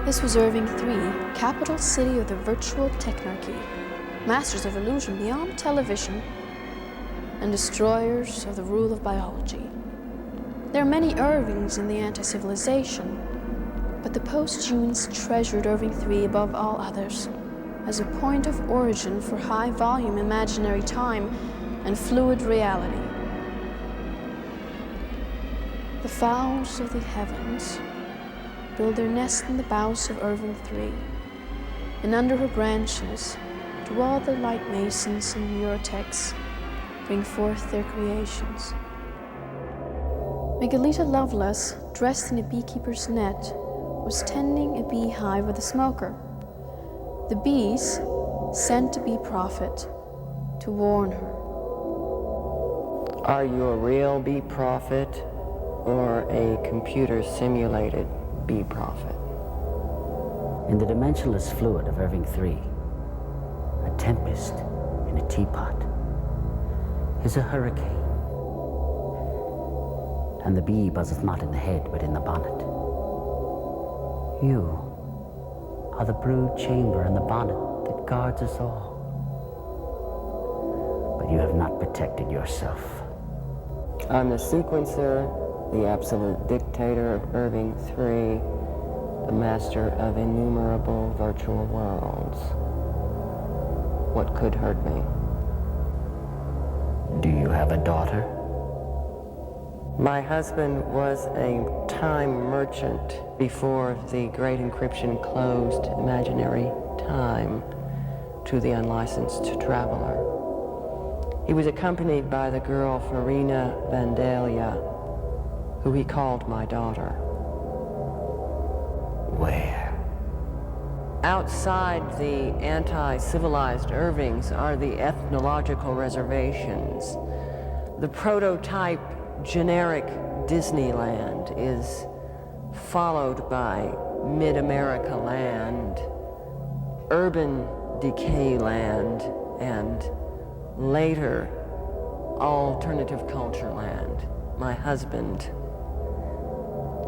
This was Irving III, capital city of the virtual technarchy, masters of illusion beyond television, and destroyers of the rule of biology. There are many Irvings in the anti-civilization, but the post-humans treasured Irving III above all others as a point of origin for high-volume imaginary time and fluid reality. The fowls of the heavens build their nest in the boughs of Irving III, and under her branches do all the light masons and neurotechs bring forth their creations. Miguelita Lovelace, dressed in a beekeeper's net, was tending a beehive with a smoker. The bees sent a bee prophet to warn her. Are you a real bee prophet or a computer-simulated bee prophet? In the dimensionless fluid of Irving III, a tempest in a teapot is a hurricane, and the bee buzzeth not in the head but in the bonnet. You are the brood chamber and the bonnet that guards us all. But you have not protected yourself. I'm the sequencer, the absolute dictator of Irving III, the master of innumerable virtual worlds. What could hurt me? Do you have a daughter? My husband was a time merchant before the great encryption closed imaginary time to the unlicensed traveler. He was accompanied by the girl Farina Vandalia, who he called my daughter. Where? Outside the anti-civilized Irvings are the ethnological reservations. The prototype generic Disneyland is followed by Mid-America Land, Urban Decay Land, and later Alternative Culture Land. My husband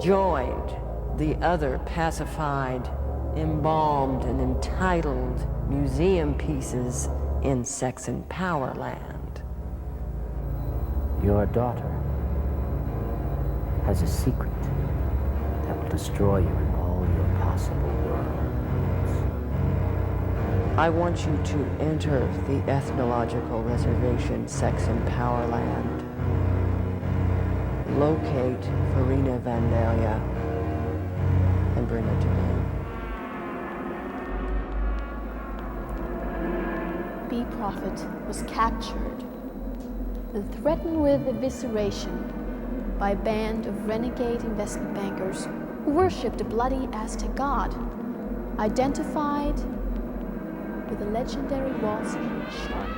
joined the other pacified, embalmed, and entitled museum pieces in Sex and Power Land. Your daughter has a secret that will destroy you in all your possible worlds. I want you to enter the ethnological reservation, Sex and Power Land. Locate Farina Vandalia and bring her to me. Bee prophet was captured and threatened with evisceration by a band of renegade investment bankers who worshipped a bloody Aztec god, identified with the legendary Wall Street shark.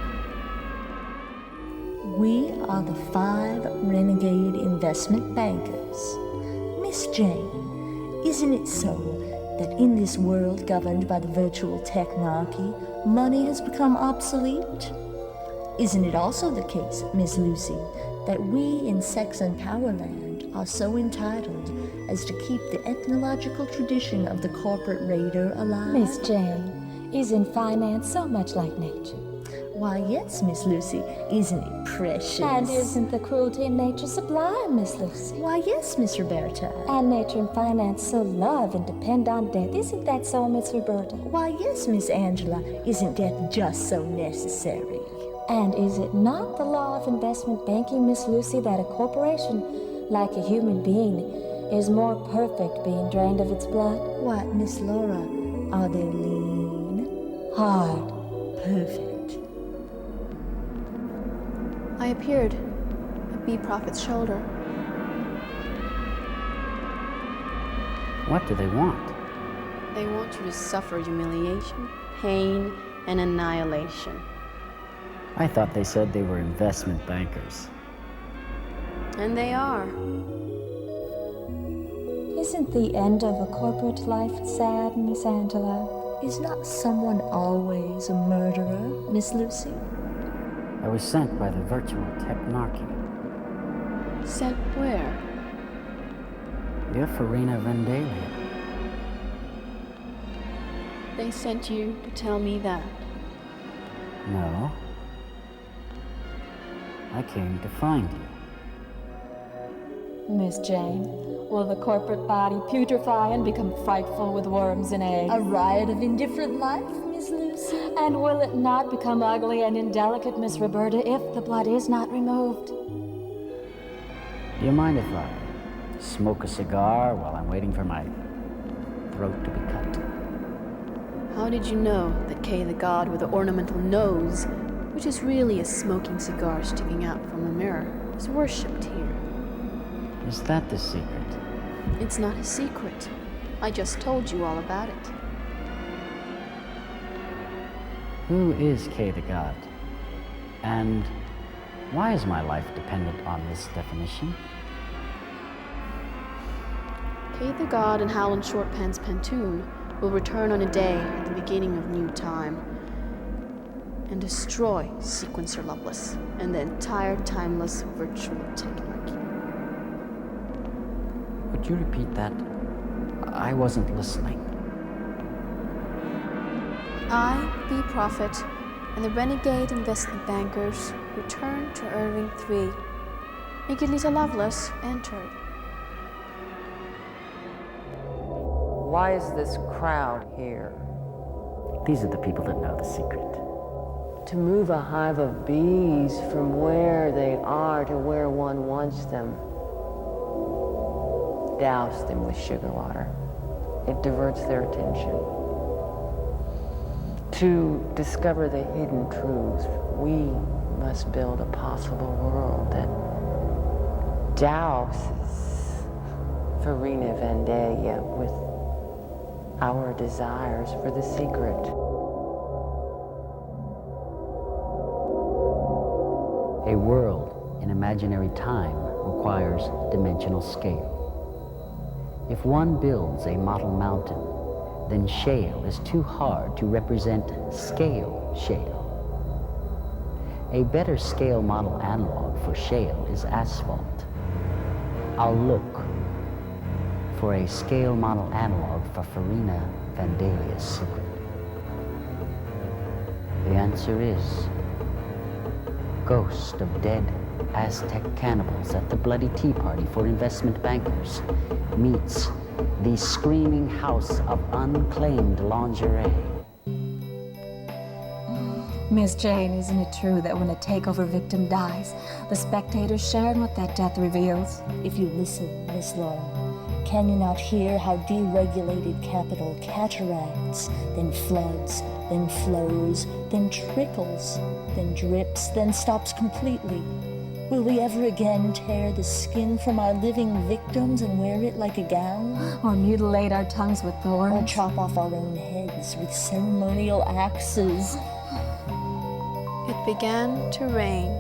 We are the 5 renegade investment bankers. Miss Jane, isn't it so that in this world governed by the virtual technarchy, money has become obsolete? Isn't it also the case, Miss Lucy, that we in Sex and Power Land are so entitled as to keep the ethnological tradition of the corporate raider alive? Miss Jane, isn't finance so much like nature? Why, yes, Miss Lucy. Isn't it precious? And isn't the cruelty in nature sublime, Miss Lucy? Why, yes, Miss Roberta. And nature and finance so love and depend on death. Isn't that so, Miss Roberta? Why, yes, Miss Angela. Isn't death just so necessary? And is it not the law of investment banking, Miss Lucy, that a corporation, like a human being, is more perfect being drained of its blood? What, Miss Laura? Are they lean? Hard. Perfect. I appeared at Bee prophet's shoulder. What do they want? They want you to suffer humiliation, pain, and annihilation. I thought they said they were investment bankers. And they are. Isn't the end of a corporate life sad, Miss Angela? Is not someone always a murderer, Miss Lucy? I was sent by the virtual technarchy. Sent where? You're Farina Vandalia. They sent you to tell me that. No. I came to find you. Miss Jane, will the corporate body putrefy and become frightful with worms and eggs? A riot of indifferent life, Miss Lucy. And will it not become ugly and indelicate, Miss Roberta, if the blood is not removed? Do you mind if I smoke a cigar while I'm waiting for my throat to be cut? How did you know that Kay the god with the ornamental nose, which is really a smoking cigar sticking out from a mirror, is worshipped here? Is that the secret? It's not a secret. I just told you all about it. Who is Kay the God? And why is my life dependent on this definition? Kay the god and Howland Shortpants Pantoon will return on a day at the beginning of new time and destroy Sequencer Lovelace and the entire timeless virtual technarchy. Would you repeat that? I wasn't listening. I, the Prophet, and the renegade investment bankers returned to Irving 3. Miguelita Lovelace entered. Why is this crowd here? These are the people that know the secret. To move a hive of bees from where they are to where one wants them. Douse them with sugar water. It diverts their attention. To discover the hidden truths, we must build a possible world that douses Farina Vandalia with our desires for the secret. A world in imaginary time requires dimensional scale. If one builds a model mountain, then shale is too hard to represent scale shale. A better scale model analog for shale is asphalt. I'll look for a scale model analog for Farina Vandalia's secret. The answer is ghost of dead Aztec cannibals at the bloody tea party for investment bankers meets the screaming house of unclaimed lingerie. Miss Jane, isn't it true that when a takeover victim dies, the spectators share in what that death reveals? If you listen, Miss Laura, can you not hear how deregulated capital cataracts, then floods, then flows, then trickles, then drips, then stops completely? Will we ever again tear the skin from our living victims and wear it like a gown? Or mutilate our tongues with thorns? Or chop off our own heads with ceremonial axes? It began to rain.